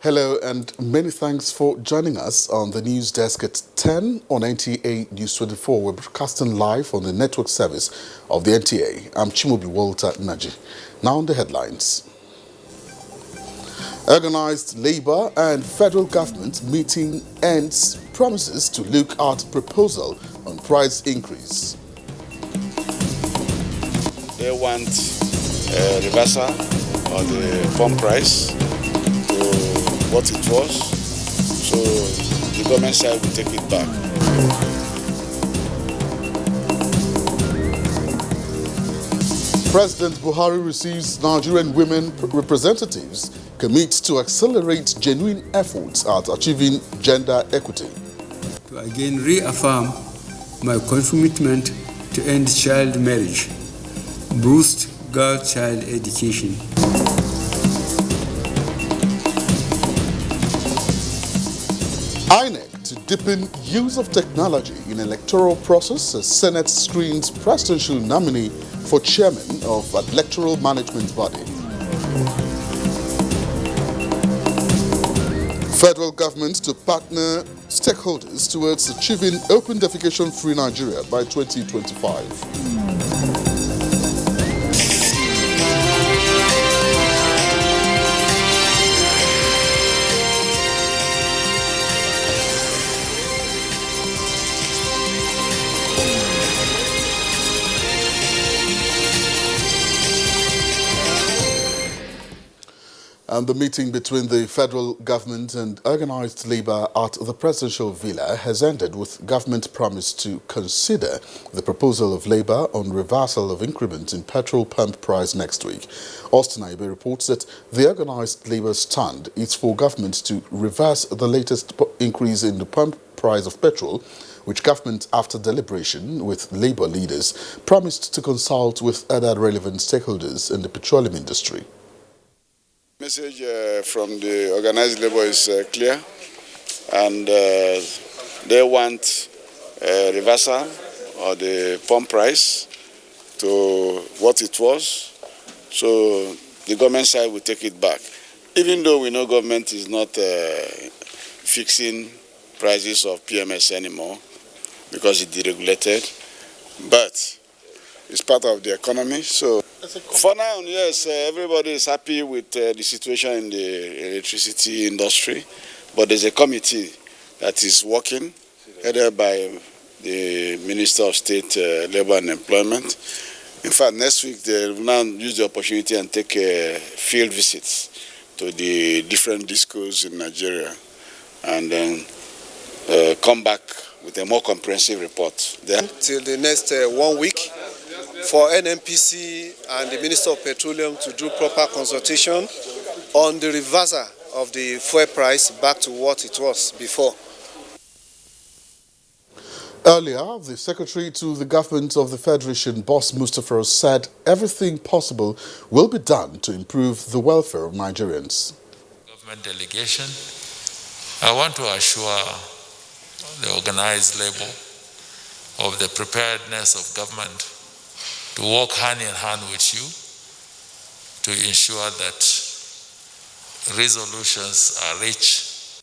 Hello and many thanks for joining us on the news desk at 10 on NTA News 24. We're broadcasting live on the network service of the NTA. I'm Chimobi Walter Naji. Now on the headlines. Organized Labour and federal government meeting ends promises to look at proposal on price increase. They want a reversal of the pump price to what it was, so the government side will take it back. President Buhari receives Nigerian women representatives, commits to accelerate genuine efforts at achieving gender equity. To again reaffirm my commitment to end child marriage, boost girl-child education. INEC to deepen use of technology in electoral process as Senate screens presidential nominee for chairman of electoral management body. Federal government to partner stakeholders towards achieving open defecation-free Nigeria by 2025. And the meeting between the federal government and organized labour at the presidential villa has ended with government promise to consider the proposal of labour on reversal of increment in petrol pump price next week. Austin Aibe reports that the organized labour stand is for government to reverse the latest increase in the pump price of petrol, which government, after deliberation with labour leaders, promised to consult with other relevant stakeholders in the petroleum industry. Message from the organized labor is clear, and they want a reversal of the pump price to what it was, so the government side will take it back. Even though we know government is not fixing prices of PMS anymore because it's deregulated, but it's part of the economy. So for now, yes, everybody is happy with the situation in the electricity industry, but there's a committee that is working, headed by the Minister of State, Labour and Employment. In fact, next week they will now use the opportunity and take field visits to the different discos in Nigeria, and then come back with a more comprehensive report. Till the next 1 week, for NNPC and the Minister of Petroleum to do proper consultation on the reversal of the fuel price back to what it was before. Earlier, the Secretary to the Government of the Federation, Boss Mustapha, said everything possible will be done to improve the welfare of Nigerians. Government delegation, I want to assure the organized labor of the preparedness of government to work hand in hand with you to ensure that resolutions are reached.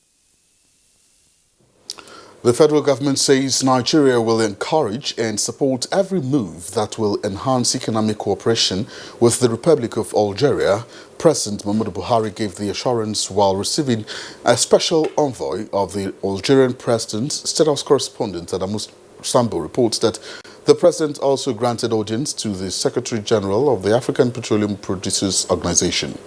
The federal government says Nigeria will encourage and support every move that will enhance economic cooperation with the Republic of Algeria. President Muhammadu Buhari gave the assurance while receiving a special envoy of the Algerian president. State House correspondent Adamus Sambo reports that the president also granted audience to the Secretary General of the African Petroleum Producers Organization.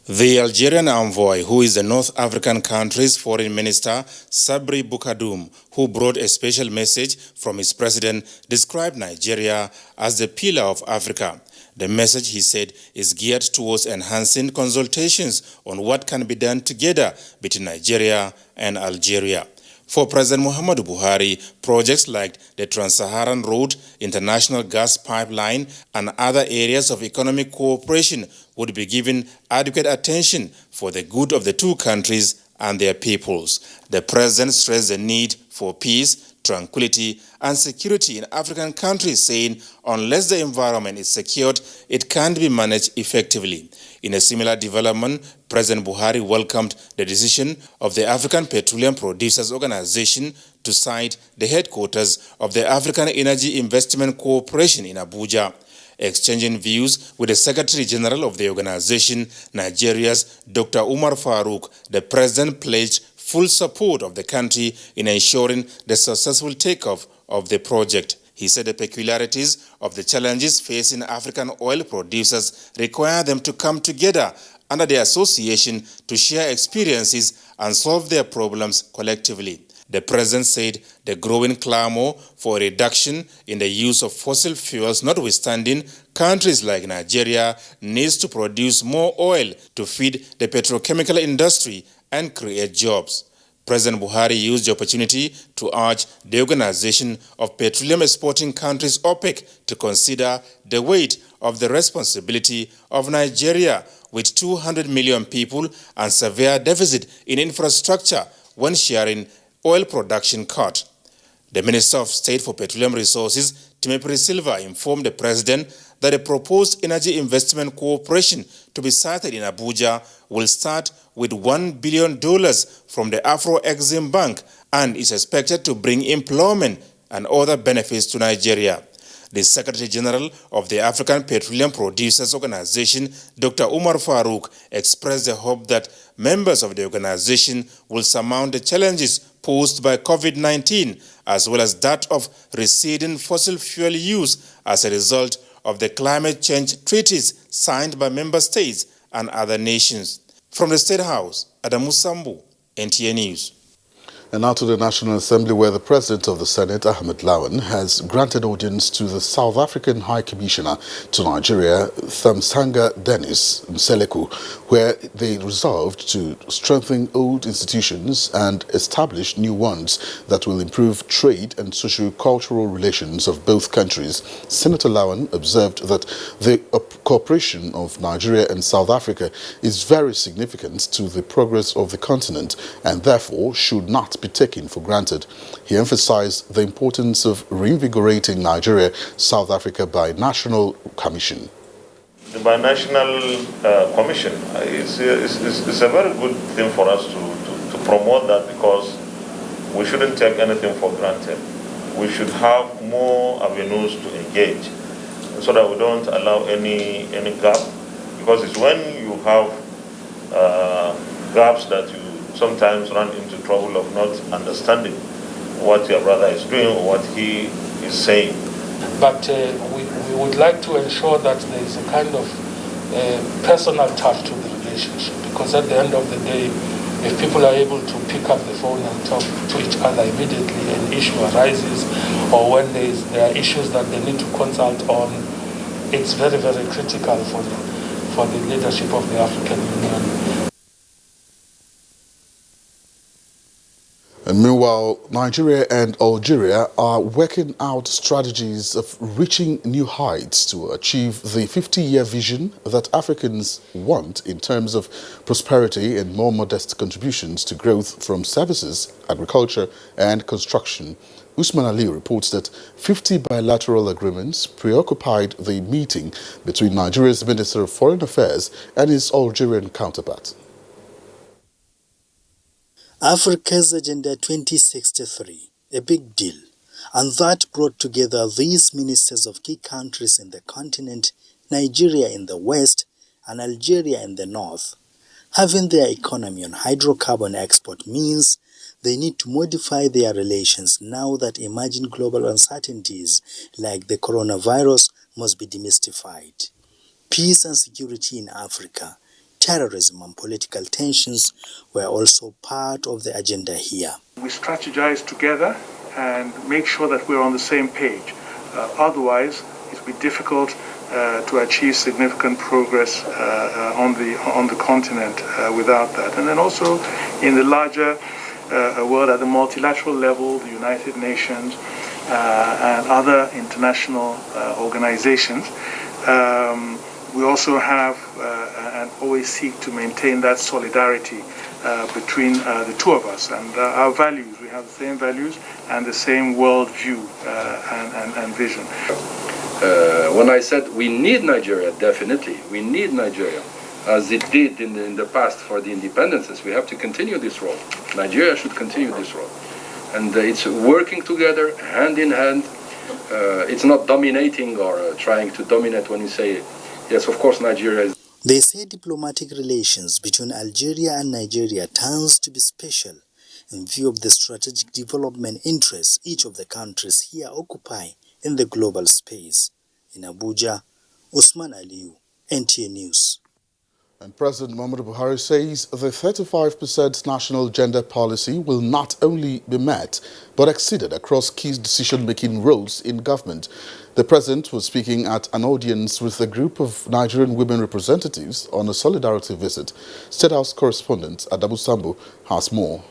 The Algerian envoy, who is the North African country's foreign minister, Sabri Boukadoum, who brought a special message from his president, described Nigeria as the pillar of Africa. The message, he said, is geared towards enhancing consultations on what can be done together between Nigeria and Algeria. For President Muhammadu Buhari, projects like the Trans-Saharan Road, international gas pipeline, and other areas of economic cooperation would be given adequate attention for the good of the two countries and their peoples. The president stressed the need for peace tranquility and security in African countries, saying unless the environment is secured, it can't be managed effectively. In a similar development, President Buhari welcomed the decision of the African Petroleum Producers Organization to cite the headquarters of the African Energy Investment Corporation in Abuja. Exchanging views with the Secretary General of the organization, Nigeria's Dr. Umar Farouk, the President pledged full support of the country in ensuring the successful takeoff of the project. He said the peculiarities of the challenges facing African oil producers require them to come together under the association to share experiences and solve their problems collectively. The President said the growing clamor for a reduction in the use of fossil fuels notwithstanding, countries like Nigeria needs to produce more oil to feed the petrochemical industry and create jobs. President Buhari used the opportunity to urge the Organization of Petroleum Exporting Countries, OPEC, to consider the weight of the responsibility of Nigeria with 200 million people and severe deficit in infrastructure when sharing oil production cut. The Minister of State for Petroleum Resources, Timothy Silva, informed the President that a proposed energy investment cooperation to be started in Abuja will start with $1 billion from the Afro-Exim Bank and is expected to bring employment and other benefits to Nigeria. The Secretary General of the African Petroleum Producers Organization, Dr. Umar Farouk, expressed the hope that members of the organization will surmount the challenges posed by COVID-19 as well as that of receding fossil fuel use as a result of the climate change treaties signed by member states and other nations. From the State House, Adamu Sambu, NTA News. And now to the National Assembly, where the President of the Senate, Ahmed Lawan, has granted audience to the South African High Commissioner to Nigeria, Thamsanga Dennis Mseleku, where they resolved to strengthen old institutions and establish new ones that will improve trade and socio-cultural relations of both countries. Senator Lawan observed that the cooperation of Nigeria and South Africa is very significant to the progress of the continent and therefore should not be taken for granted. He emphasized the importance of reinvigorating Nigeria-South Africa binational commission. The binational commission is a very good thing for us to promote that, because we shouldn't take anything for granted. We should have more avenues to engage so that we don't allow any gap, because it's when you have gaps that you sometimes run into trouble of not understanding what your brother is doing or what he is saying. But we would like to ensure that there is a kind of personal touch to the relationship, because at the end of the day, if people are able to pick up the phone and talk to each other immediately, an issue arises, or when there are issues that they need to consult on, it's very, very critical for the leadership of the African Union. And meanwhile, Nigeria and Algeria are working out strategies of reaching new heights to achieve the 50-year vision that Africans want in terms of prosperity and more modest contributions to growth from services, agriculture and construction. Usman Ali reports that 50 bilateral agreements preoccupied the meeting between Nigeria's Minister of Foreign Affairs and his Algerian counterpart. Africa's Agenda 2063, a big deal, and that brought together these ministers of key countries in the continent, Nigeria in the west and Algeria in the north. Having their economy on hydrocarbon export means they need to modify their relations now that emerging global uncertainties like the coronavirus must be demystified. Peace and security in Africa, terrorism and political tensions were also part of the agenda here. We strategize together and make sure that we're on the same page. Otherwise, it will be difficult to achieve significant progress on the continent without that. And then also in the larger world, at the multilateral level, the United Nations and other international organizations, we also have and always seek to maintain that solidarity between the two of us. And our values, we have the same values and the same world view and vision. When I said we need Nigeria, definitely, we need Nigeria, as it did in the past for the independences. We have to continue this role. Nigeria should continue this role. And it's working together, hand in hand. It's not dominating or trying to dominate when you say, yes, of course, Nigeria is. They say diplomatic relations between Algeria and Nigeria turns to be special in view of the strategic development interests each of the countries here occupy in the global space. In Abuja, Usman Aliyu, NTA News. And President Muhammadu Buhari says the 35% national gender policy will not only be met, but exceeded across key decision-making roles in government. The president was speaking at an audience with a group of Nigerian women representatives on a solidarity visit. State House correspondent Adamu Sambu has more.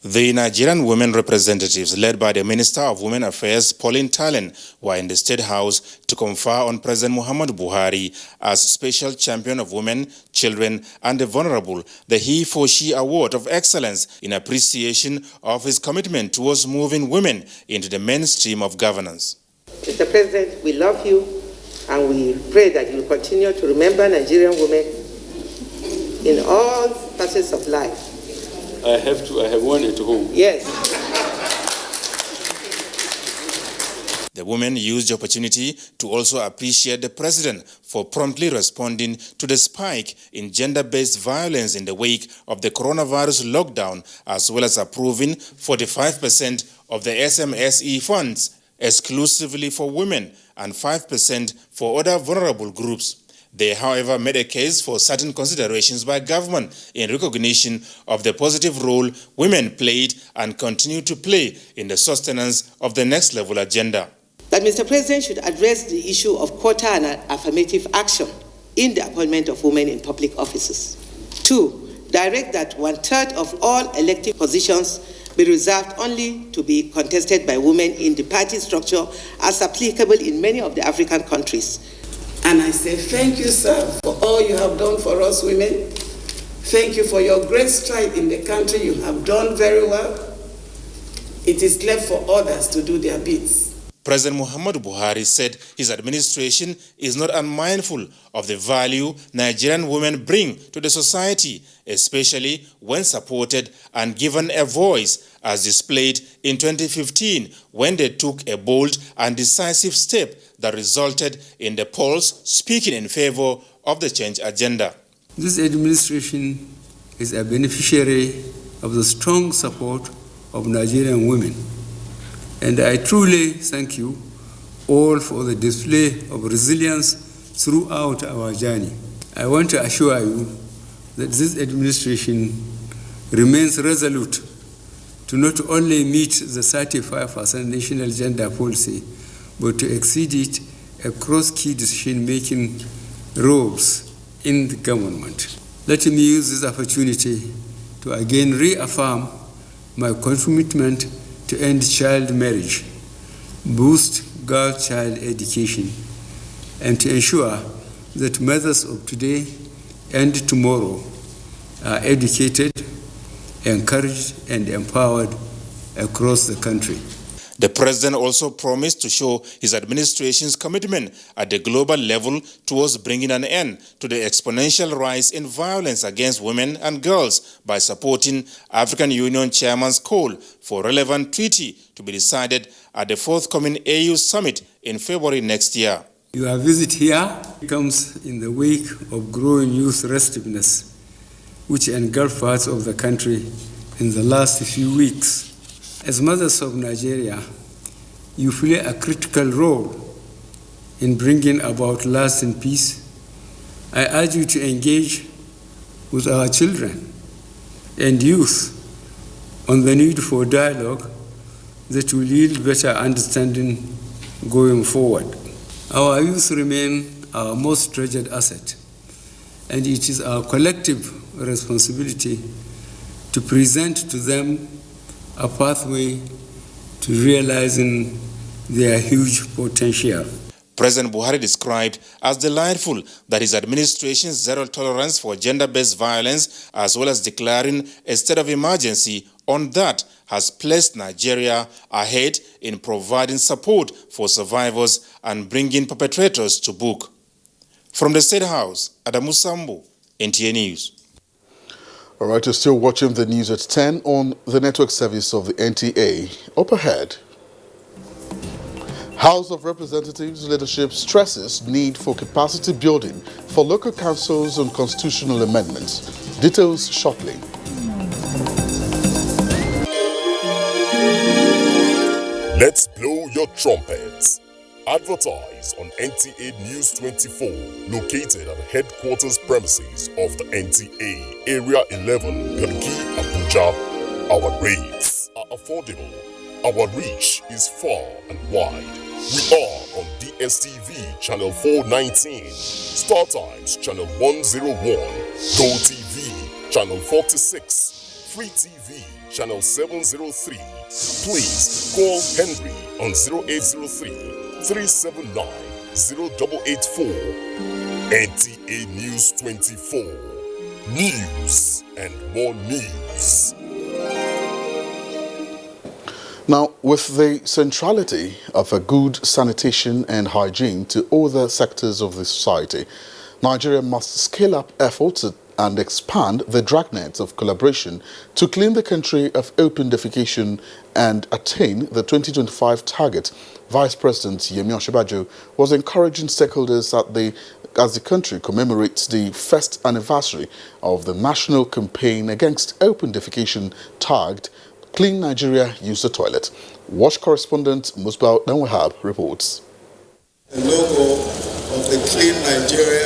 The Nigerian women representatives, led by the Minister of Women Affairs, Pauline Talen, were in the State House to confer on President Muhammadu Buhari as Special Champion of Women, Children and the Vulnerable, the He-for-She Award of Excellence in appreciation of his commitment towards moving women into the mainstream of governance. Mr. President, we love you and we pray that you will continue to remember Nigerian women in all facets of life. I have one at home. Yes. The women used the opportunity to also appreciate the president for promptly responding to the spike in gender-based violence in the wake of the coronavirus lockdown, as well as approving 45% of the SMSE funds exclusively for women and 5% for other vulnerable groups. They, however, made a case for certain considerations by government in recognition of the positive role women played and continue to play in the sustenance of the next level agenda. That Mr. President should address the issue of quota and affirmative action in the appointment of women in public offices. 2, direct that 1/3 of all elective positions be reserved only to be contested by women in the party structure as applicable in many of the African countries. And I say thank you, sir, for all you have done for us women. Thank you for your great stride in the country. You have done very well. It is left for others to do their bits. President Muhammadu Buhari said his administration is not unmindful of the value Nigerian women bring to the society, especially when supported and given a voice, as displayed in 2015 when they took a bold and decisive step that resulted in the polls speaking in favor of the change agenda. This administration is a beneficiary of the strong support of Nigerian women. And I truly thank you all for the display of resilience throughout our journey. I want to assure you that this administration remains resolute to not only meet the 35% national gender policy, but to exceed it across key decision-making roles in the government. Let me use this opportunity to again reaffirm my commitment to end child marriage, boost girl-child education, and to ensure that mothers of today and tomorrow are educated, encouraged, and empowered across the country. The president also promised to show his administration's commitment at the global level towards bringing an end to the exponential rise in violence against women and girls by supporting African Union Chairman's call for relevant treaty to be decided at the forthcoming AU summit in February next year. Your visit here comes in the wake of growing youth restiveness, which engulfed parts of the country in the last few weeks. As mothers of Nigeria, you play a critical role in bringing about lasting peace. I urge you to engage with our children and youth on the need for dialogue that will yield better understanding going forward. Our youth remain our most treasured asset, and it is our collective responsibility to present to them a pathway to realizing their huge potential. President Buhari described as delightful that his administration's zero tolerance for gender-based violence, as well as declaring a state of emergency on that, has placed Nigeria ahead in providing support for survivors and bringing perpetrators to book. From the State House, Adamu Sambo, NTA News. All right, you're still watching the news at 10 on the network service of the NTA. Up ahead, House of Representatives leadership stresses need for capacity building for local councils on constitutional amendments. Details shortly. Let's blow your trumpets. Advertise on NTA News 24, located at headquarters premises of the NTA, Area 11, Garki, Abuja. Our rates are affordable. Our reach is far and wide. We are on DSTV Channel 419, Star Times Channel 101, Go TV Channel 46, Free TV Channel 703. Please call Henry on 0803 379 0884. NTA News 24. News and more news. Now, with the centrality of a good sanitation and hygiene to other sectors of the society, Nigeria must scale up efforts and expand the dragnets of collaboration to clean the country of open defecation and attain the 2025 target. Vice President Yemi Osinbajo was encouraging stakeholders as the country commemorates the first anniversary of the national campaign against open defecation tagged Clean Nigeria, Use the Toilet. Watch correspondent Musbah Danwahab reports. The logo of the Clean Nigeria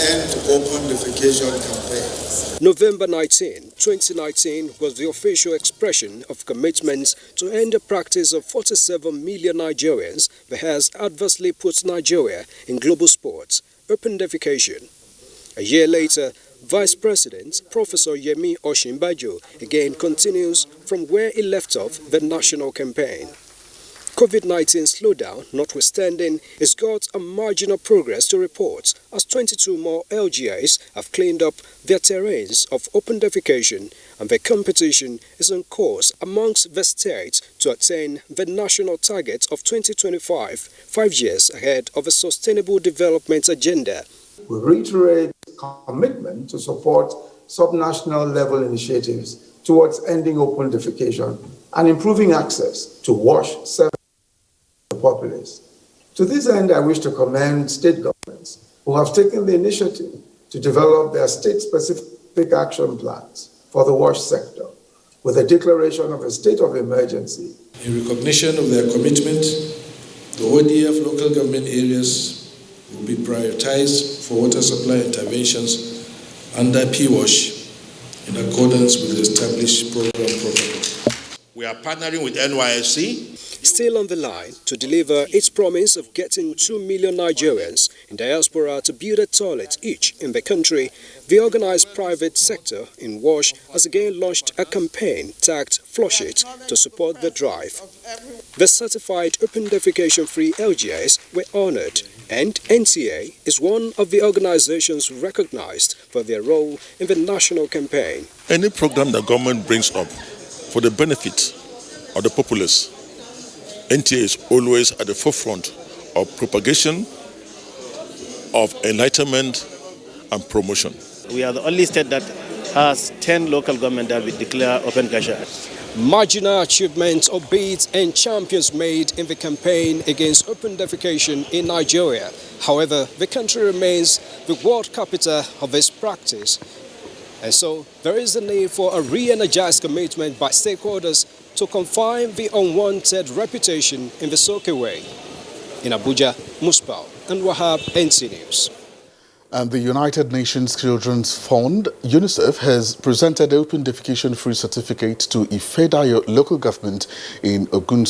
End Open Defecation campaign. November 19, 2019 was the official expression of commitment to end the practice of 47 million Nigerians that has adversely put Nigeria in global sports, open defecation. A year later, Vice President Professor Yemi Osinbajo again continues from where he left off the national campaign. COVID-19 slowdown notwithstanding, has got a marginal progress to report as 22 more LGAs have cleaned up their terrains of open defecation, and the competition is on course amongst the states to attain the national target of 2025, 5 years ahead of a sustainable development agenda. We reiterate commitment to support subnational level initiatives towards ending open defecation and improving access to wash services for the populace. To this end, I wish to commend state governments who have taken the initiative to develop their state-specific action plans for the wash sector, with a declaration of a state of emergency. In recognition of their commitment, the ODF local government areas will be prioritized for water supply interventions under PWASH in accordance with the established program protocol. We are partnering with NYSC. Still on the line to deliver its promise of getting 2 million Nigerians in diaspora to build a toilet each in the country, the organized private sector in WASH has again launched a campaign tagged Flush It to support the drive. The certified open defecation-free LGAs were honored, and NTA is one of the organizations recognized for their role in the national campaign. Any program the government brings up for the benefit of the populace, NTA is always at the forefront of propagation, of enlightenment and promotion. We are the only state that has 10 local governments that we declare open cash. Marginal achievements or bids and champions made in the campaign against open defecation in Nigeria. However, the country remains the world capital of this practice. And so there is a need for a re-energized commitment by stakeholders to confine the unwanted reputation in the Soke way. In Abuja, Musbah and Wahab, NC News. And the United Nations Children's Fund, UNICEF, has presented open defecation-free certificate to Ifedayo local government in Osun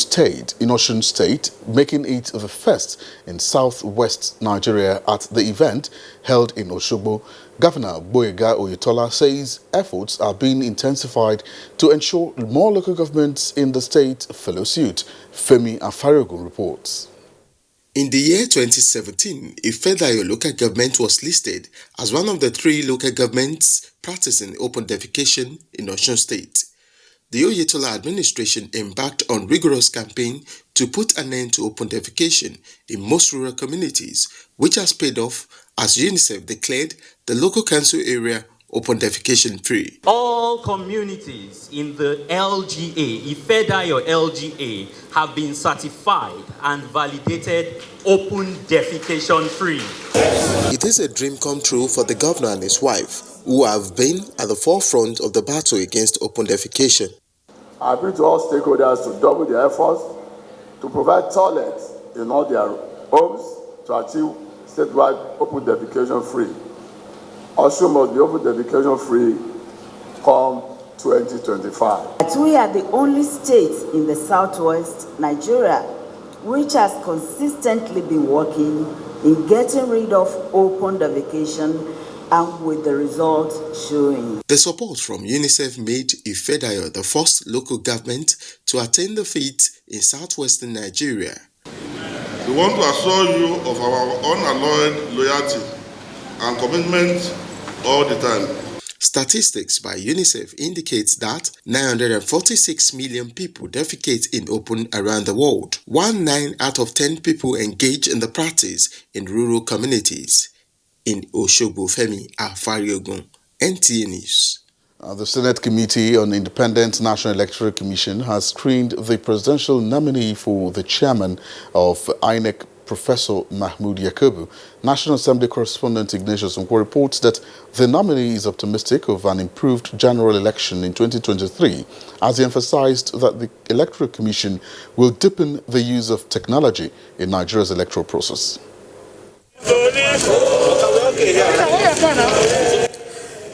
State, making it the first in southwest Nigeria. At the event held in Osogbo, Governor Boyega Oyetola says efforts are being intensified to ensure more local governments in the state follow suit. Femi Afariogun reports. In the year 2017, Ifedayo local government was listed as one of the 3 local governments practicing open defecation in Osun State. The Oyetola administration embarked on rigorous campaign to put an end to open defecation in most rural communities, which has paid off as UNICEF declared the local council area open defecation free. All communities in the LGA, Ifedayo LGA, have been certified and validated open defecation free. It is a dream come true for the governor and his wife, who have been at the forefront of the battle against open defecation. I appeal to all stakeholders to double their efforts to provide toilets in all their homes to achieve statewide open defecation free. Osun must be open defecation free come 2025. We are the only state in the southwest Nigeria which has consistently been working in getting rid of open defecation, and with the results showing. The support from UNICEF made Ifedayo the first local government to attain the feat in southwestern Nigeria. We want to assure you of our unalloyed loyalty and commitment all the time. Statistics by UNICEF indicates that 946 million people defecate in open around the world, while 9 out of 10 people engage in the practice in rural communities. In Osogbo, Femi Afariogun, NTA News. The Senate Committee on Independent National Electoral Commission has screened the presidential nominee for the chairman of INEC, Professor Mahmoud Yakubu. National Assembly correspondent Ignatius Nkwo reports that the nominee is optimistic of an improved general election in 2023, as he emphasized that the Electoral Commission will deepen the use of technology in Nigeria's electoral process.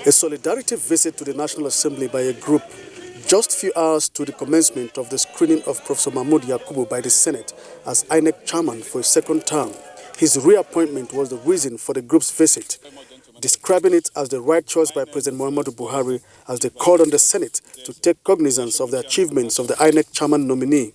A solidarity visit to the National Assembly by a group just few hours to the commencement of the screening of Professor Mahmoud Yakubu by the Senate as INEC chairman for a second term. His reappointment was the reason for the group's visit, describing it as the right choice by President Muhammadu Buhari as they called on the Senate to take cognizance of the achievements of the INEC chairman nominee.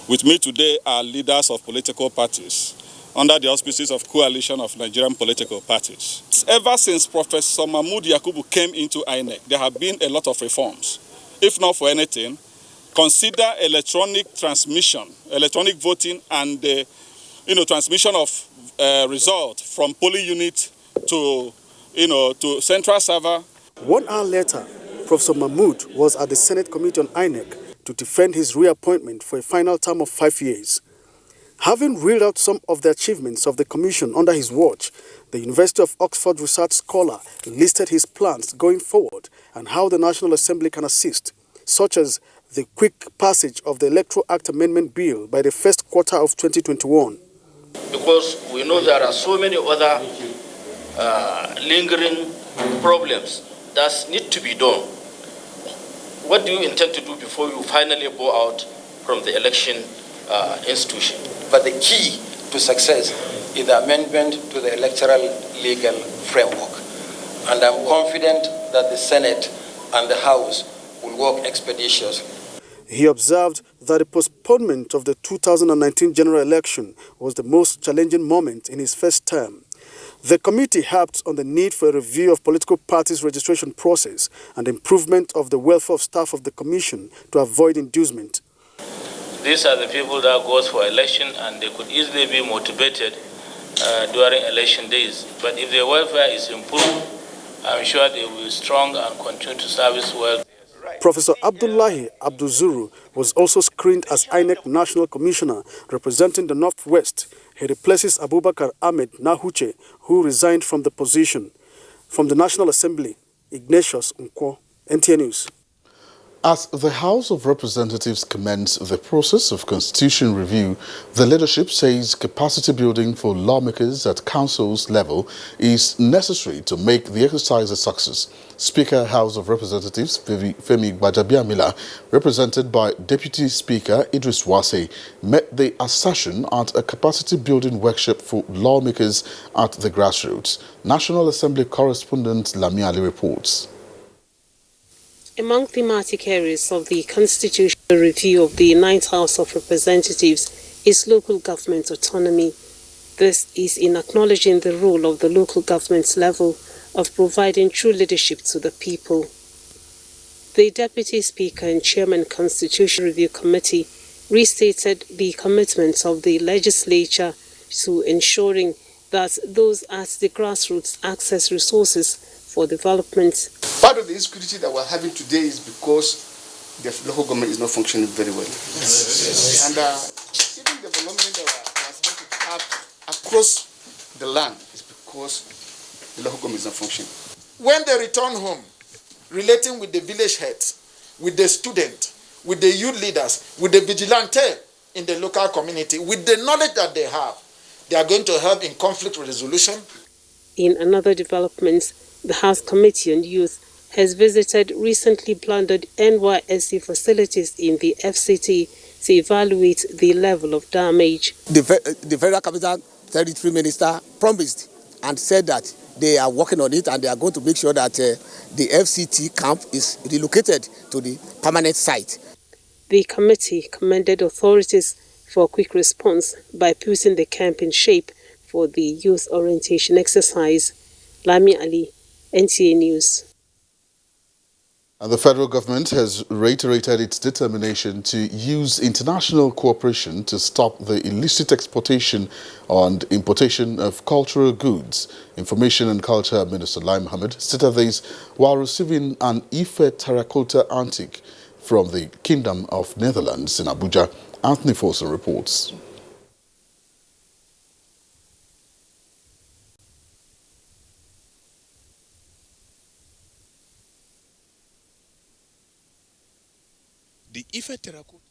With me today are leaders of political parties under the auspices of Coalition of Nigerian Political Parties. Ever since Professor Mahmoud Yakubu came into INEC, there have been a lot of reforms. If not for anything, consider electronic transmission, electronic voting, and transmission of results from polling unit to central server. 1 hour later, Professor Mahmoud was at the Senate Committee on INEC to defend his reappointment for a final term of 5 years. Having reeled out some of the achievements of the Commission under his watch, the University of Oxford research scholar listed his plans going forward and how the National Assembly can assist, such as the quick passage of the Electoral Act Amendment Bill by the first quarter of 2021. Because we know there are so many other lingering problems that need to be done. What do you intend to do before you finally go out from the election institution? But the key to success is the amendment to the electoral legal framework. And I'm confident that the Senate and the House will work expeditiously. He observed that the postponement of the 2019 general election was the most challenging moment in his first term. The committee harped on the need for a review of political parties' registration process and improvement of the welfare of staff of the commission to avoid inducement. These are the people that go for election, and they could easily be motivated during election days. But if their welfare is improved, I'm sure they will be strong and continue to service well. Professor Abdullahi Abduzuru was also screened as INEC National Commissioner representing the Northwest. He replaces Abubakar Ahmed Nahuche, who resigned from the position. From the National Assembly, Ignatius Nkwo, NTA News. As the House of Representatives commence the process of constitution review, the leadership says capacity building for lawmakers at councils level is necessary to make the exercise a success. Speaker, House of Representatives Femi Gbajabiamila, represented by Deputy Speaker Idris Wase, met the assertion at a capacity building workshop for lawmakers at the grassroots. National Assembly correspondent Lami Ali reports. Among thematic areas of the constitutional review of the 9th House of Representatives is local government autonomy. This is in acknowledging the role of the local government level of providing true leadership to the people. The Deputy Speaker and Chairman Constitution Review Committee restated the commitment of the legislature to ensuring that those at the grassroots access resources for development. Part of the insecurity that we're having today is because the local government is not functioning very well. And even the development that we're supposed to have across the land is because the local government is not functioning. When they return home, relating with the village heads, with the student, with the youth leaders, with the vigilante in the local community, with the knowledge that they are going to help in conflict resolution. In another development, the House Committee on Youth has visited recently plundered NYSC facilities in the FCT to evaluate the level of damage. The Federal Capital Territory Minister promised and said that they are working on it and they are going to make sure that the FCT camp is relocated to the permanent site. The committee commended authorities for a quick response by putting the camp in shape for the youth orientation exercise. Lami Ali, NTA News. And the federal government has reiterated its determination to use international cooperation to stop the illicit exportation and importation of cultural goods. Information and Culture Minister Lai Mohammed stated this while receiving an Ife terracotta antique from the Kingdom of Netherlands in Abuja. Anthony Fosun reports. The Ife terracotta